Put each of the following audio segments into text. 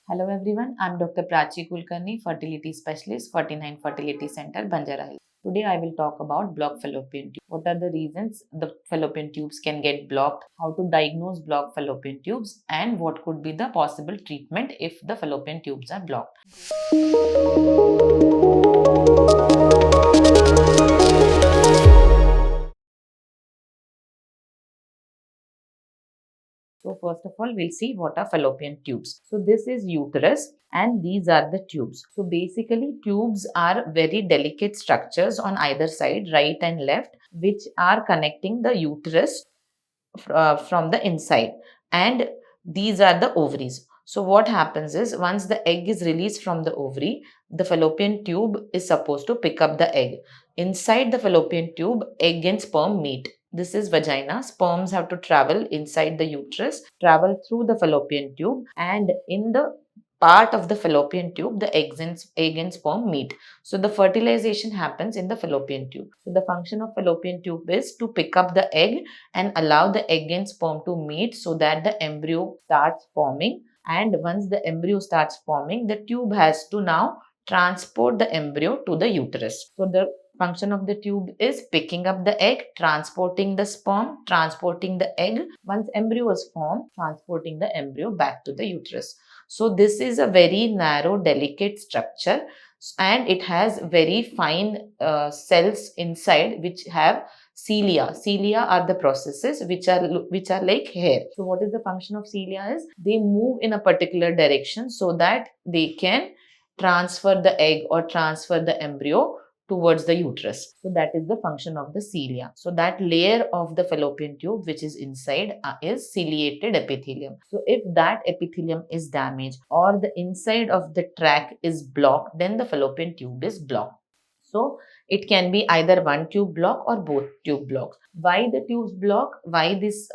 Hello everyone, I'm Dr. Prachi Kulkarni, fertility specialist, 49 Fertility Center, Banjara Hills. Today I will talk about blocked fallopian tube. What are the reasons the fallopian tubes can get blocked, how to diagnose blocked fallopian tubes, and what could be the possible treatment if the fallopian tubes are blocked. So first of all, we'll see what are fallopian tubes. So this is uterus and these are the tubes. So basically tubes are very delicate structures on either side, right and left, which are connecting the uterus from the inside, and these are the ovaries. So what happens is once the egg is released from the ovary, the fallopian tube is supposed to pick up the egg. Inside the fallopian tube, egg and sperm meet. This is vagina. Sperms have to travel inside the uterus, travel through the fallopian tube, and in the part of the fallopian tube, the egg and sperm meet. So the fertilization happens in the fallopian tube. So the function of fallopian tube is to pick up the egg and allow the egg and sperm to meet so that the embryo starts forming. And once the embryo starts forming, the tube has to now transport the embryo to the uterus. So the function of the tube is picking up the egg, transporting the sperm, transporting the egg. Once embryo is formed, transporting the embryo back to the uterus. So this is a very narrow, delicate structure, and it has very fine cells inside which have cilia. Cilia are the processes which are like hair. So what is the function of cilia is they move in a particular direction so that they can transfer the egg or transfer the embryo towards the uterus. So that is the function of the cilia. So that layer of the fallopian tube which is inside is ciliated epithelium. So if that epithelium is damaged or the inside of the tract is blocked, then the fallopian tube is blocked. So it can be either one tube block or both tube blocks. Why the tubes block? Why this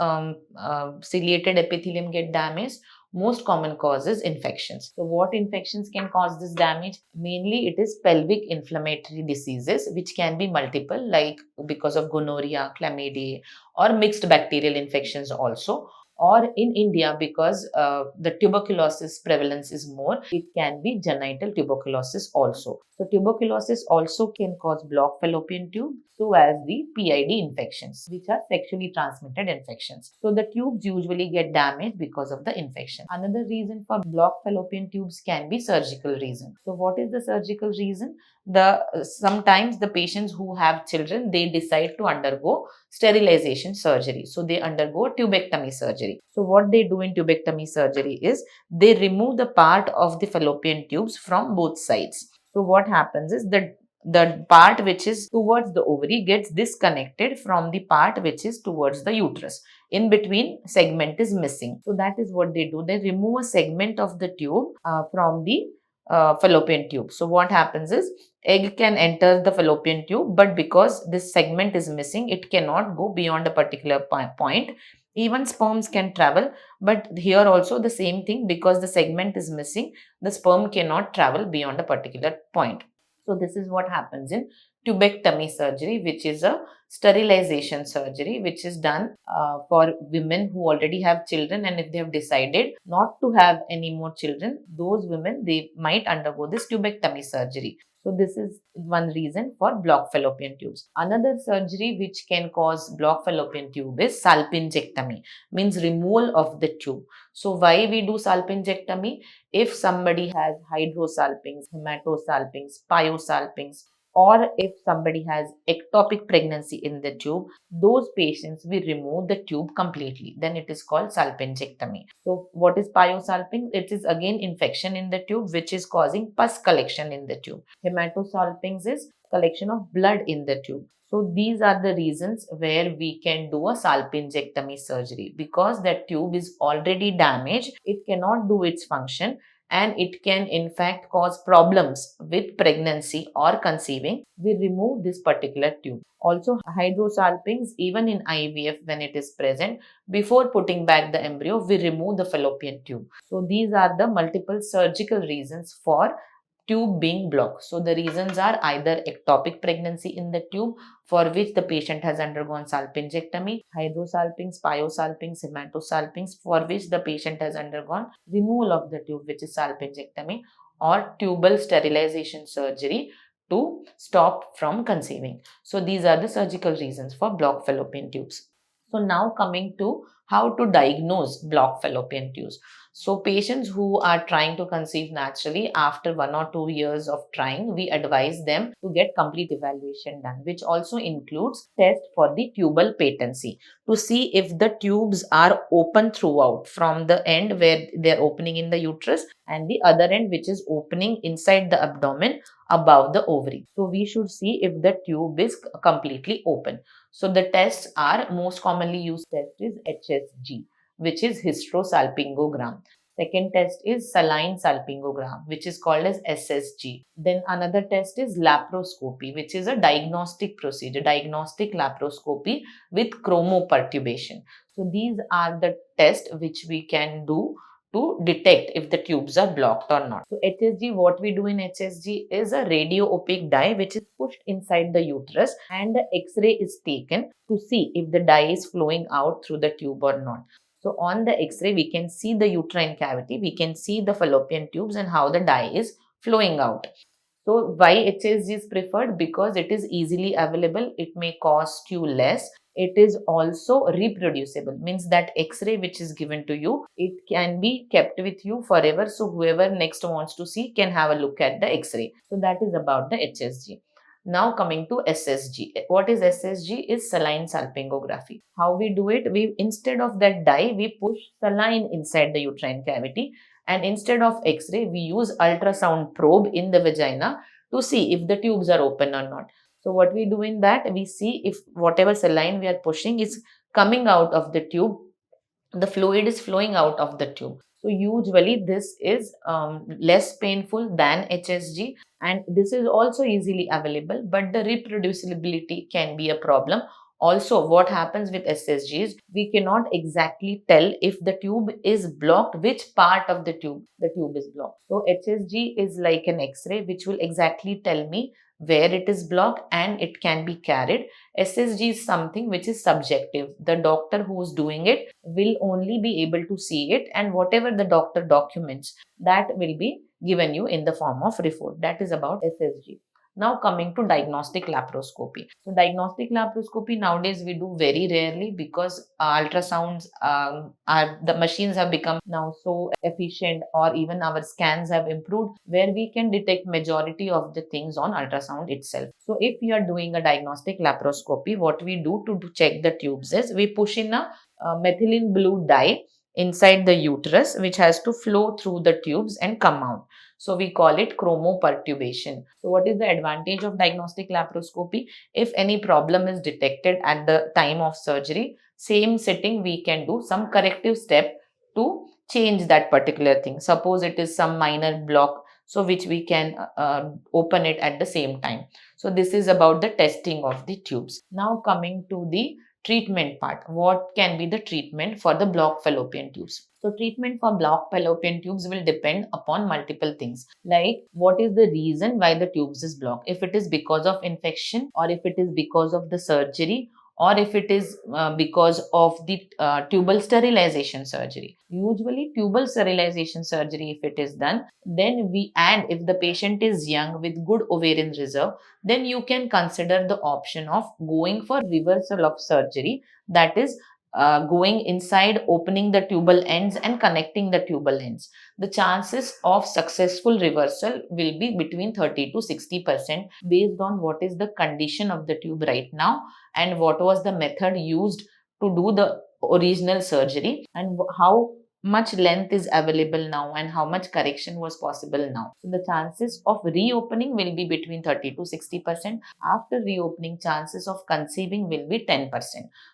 ciliated epithelium get damaged? Most common cause is infections. So what infections can cause this damage? Mainly it is pelvic inflammatory diseases which can be multiple, like because of gonorrhea, chlamydia, or mixed bacterial infections also. Or in India, because the tuberculosis prevalence is more, it can be genital tuberculosis also. So tuberculosis also can cause blocked fallopian tube, so as the PID infections, which are sexually transmitted infections. So the tubes usually get damaged because of the infection. Another reason for blocked fallopian tubes can be surgical reason. So what is the surgical reason? Sometimes the patients who have children, they decide to undergo sterilization surgery. So they undergo tubectomy surgery. So what they do in tubectomy surgery is they remove the part of the fallopian tubes from both sides. So what happens is that the part which is towards the ovary gets disconnected from the part which is towards the uterus. In between segment is missing. So that is what they do. They remove a segment of the tube from the fallopian tube. So what happens is egg can enter the fallopian tube, but because this segment is missing, it cannot go beyond a particular point. Even sperms can travel, but here also the same thing, because the segment is missing, the sperm cannot travel beyond a particular point. So this is what happens in tubectomy surgery, which is a sterilization surgery which is done for women who already have children, and if they have decided not to have any more children, those women, they might undergo this tubectomy surgery. So this is one reason for blocked fallopian tubes. Another surgery which can cause blocked fallopian tube is salpingectomy, means removal of the tube. So why we do salpingectomy? If somebody has hydrosalpinx, hematosalpinx, pyosalpinx, or if somebody has ectopic pregnancy in the tube, those patients we remove the tube completely. Then it is called salpingectomy. So what is pyosalpinx? It is again infection in the tube which is causing pus collection in the tube. Hematosalpinx is collection of blood in the tube. So these are the reasons where we can do a salpingectomy surgery, because that tube is already damaged. It cannot do its function, and it can in fact cause problems with pregnancy or conceiving. We remove this particular tube. Also, hydrosalpinx, even in IVF, when it is present, before putting back the embryo, we remove the fallopian tube. So these are the multiple surgical reasons for tube being blocked. So the reasons are either ectopic pregnancy in the tube, for which the patient has undergone salpingectomy, hydrosalpinx, pyosalpinx, hematosalpinx, for which the patient has undergone removal of the tube, which is salpingectomy, or tubal sterilization surgery to stop from conceiving. So these are the surgical reasons for blocked fallopian tubes. So now coming to how to diagnose blocked fallopian tubes. So patients who are trying to conceive naturally, after 1 or 2 years of trying, we advise them to get complete evaluation done, which also includes test for the tubal patency to see if the tubes are open throughout, from the end where they're opening in the uterus and the other end which is opening inside the abdomen above the ovary. So we should see if the tube is completely open. So the tests are, most commonly used test is HSG, which is hysterosalpingogram. Second test is saline salpingogram, which is called as SSG. Then another test is laparoscopy, which is a diagnostic procedure, diagnostic laparoscopy with chromopertubation. So these are the tests which we can do to detect if the tubes are blocked or not. So HSG, what we do in HSG is a radio opaque dye which is pushed inside the uterus, and the X-ray is taken to see if the dye is flowing out through the tube or not. So on the X-ray, we can see the uterine cavity, we can see the fallopian tubes and how the dye is flowing out. So why HSG is preferred? Because it is easily available, it may cost you less. It is also reproducible, means that X-ray which is given to you, it can be kept with you forever. So whoever next wants to see can have a look at the X-ray. So that is about the HSG. Now coming to SSG. What is SSG? Is saline salpingography. How we do it? We, instead of that dye, we push saline inside the uterine cavity, and instead of X-ray, we use ultrasound probe in the vagina to see if the tubes are open or not. So what we do in that, we see if whatever saline we are pushing is coming out of the tube, the fluid is flowing out of the tube. So usually this is less painful than HSG, and this is also easily available, but the reproducibility can be a problem. Also, what happens with SSG is we cannot exactly tell if the tube is blocked, which part of the tube is blocked. So HSG is like an X-ray which will exactly tell me where it is blocked and it can be carried. SSG is something which is subjective. The doctor who is doing it will only be able to see it, and whatever the doctor documents, that will be given you in the form of report. That is about SSG. Now coming to diagnostic laparoscopy. So diagnostic laparoscopy nowadays we do very rarely, because ultrasounds are, the machines have become now so efficient, or even our scans have improved where we can detect majority of the things on ultrasound itself. So if we are doing a diagnostic laparoscopy, what we do to check the tubes is we push in a methylene blue dye inside the uterus, which has to flow through the tubes and come out. So we call it chromopertubation. So what is the advantage of diagnostic laparoscopy? If any problem is detected at the time of surgery, same sitting we can do some corrective step to change that particular thing. Suppose it is some minor block, so which we can open it at the same time. So this is about the testing of the tubes. Now coming to the treatment part. What can be the treatment for the blocked fallopian tubes? So treatment for blocked fallopian tubes will depend upon multiple things, like what is the reason why the tubes is blocked. If it is because of infection, or if it is because of the surgery, or if it is because of the tubal sterilization surgery. Usually tubal sterilization surgery, if it is done, then and if the patient is young with good ovarian reserve, then you can consider the option of going for reversal of surgery, that is going inside, opening the tubal ends and connecting the tubal ends. The chances of successful reversal will be between 30 to 60% based on what is the condition of the tube right now and what was the method used to do the original surgery, and how much length is available now and how much correction was possible now. So the chances of reopening will be between 30 to 60%. After reopening, chances of conceiving will be 10%.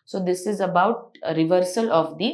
So this is about a reversal of the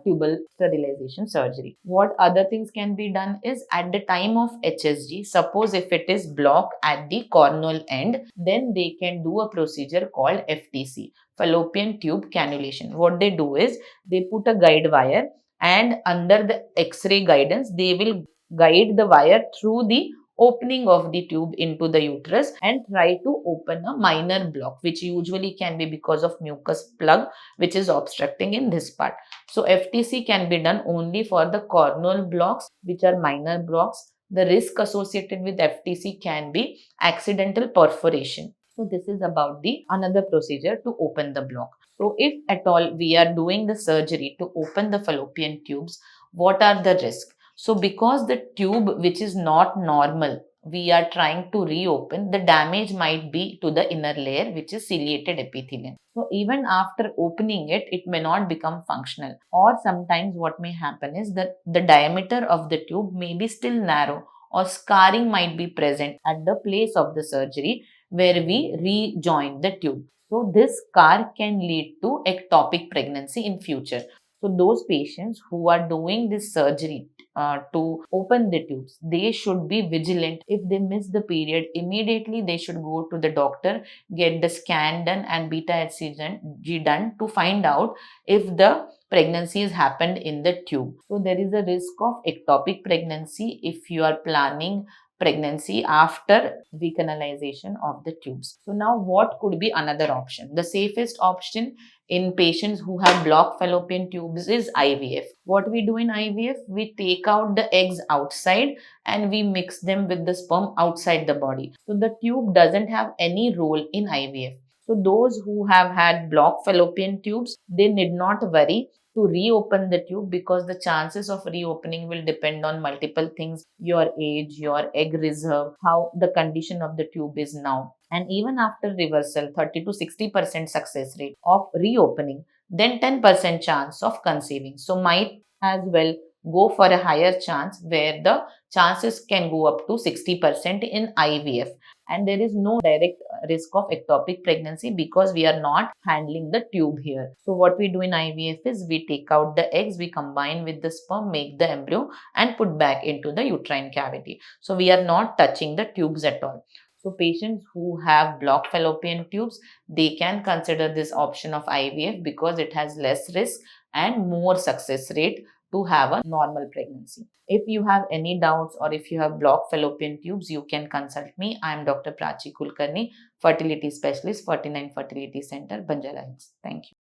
tubal sterilization surgery. What other things can be done is, at the time of HSG, suppose if it is blocked at the cornal end, then they can do a procedure called FTC, fallopian tube cannulation. What they do is they put a guide wire, and under the X-ray guidance, they will guide the wire through the opening of the tube into the uterus and try to open a minor block, which usually can be because of mucus plug which is obstructing in this part. So FTC can be done only for the corneal blocks, which are minor blocks. The risk associated with FTC can be accidental perforation. So this is about the another procedure to open the block. So if at all we are doing the surgery to open the fallopian tubes, what are the risks? So because the tube which is not normal, we are trying to reopen, the damage might be to the inner layer which is ciliated epithelium. So even after opening it, it may not become functional. Or sometimes what may happen is that the diameter of the tube may be still narrow or scarring might be present at the place of the surgery where we rejoin the tube. So this scar can lead to ectopic pregnancy in future. So those patients who are doing this surgery to open the tubes, they should be vigilant. If they miss the period, immediately they should go to the doctor, get the scan done and beta HCG done to find out if the pregnancy has happened in the tube. So there is a risk of ectopic pregnancy if you are planning pregnancy after recanalization of the tubes. So now what could be another option? The safest option in patients who have blocked fallopian tubes is IVF. What we do in IVF, we take out the eggs outside and we mix them with the sperm outside the body. So the tube doesn't have any role in IVF. So those who have had blocked fallopian tubes, they need not worry to reopen the tube because the chances of reopening will depend on multiple things: your age, your egg reserve, how the condition of the tube is now. And even after reversal, 30 to 60% success rate of reopening, then 10% chance of conceiving. So might as well go for a higher chance where the chances can go up to 60% in IVF, and there is no direct risk of ectopic pregnancy because we are not handling the tube here. So what we do in IVF is we take out the eggs, we combine with the sperm, make the embryo and put back into the uterine cavity. So we are not touching the tubes at all. So patients who have blocked fallopian tubes, they can consider this option of IVF because it has less risk and more success rate to have a normal pregnancy. If you have any doubts or if you have blocked fallopian tubes, you can consult me. I am Dr. Prachi Kulkarni, fertility specialist, 49 Fertility Center, Banjara Hills. Thank you.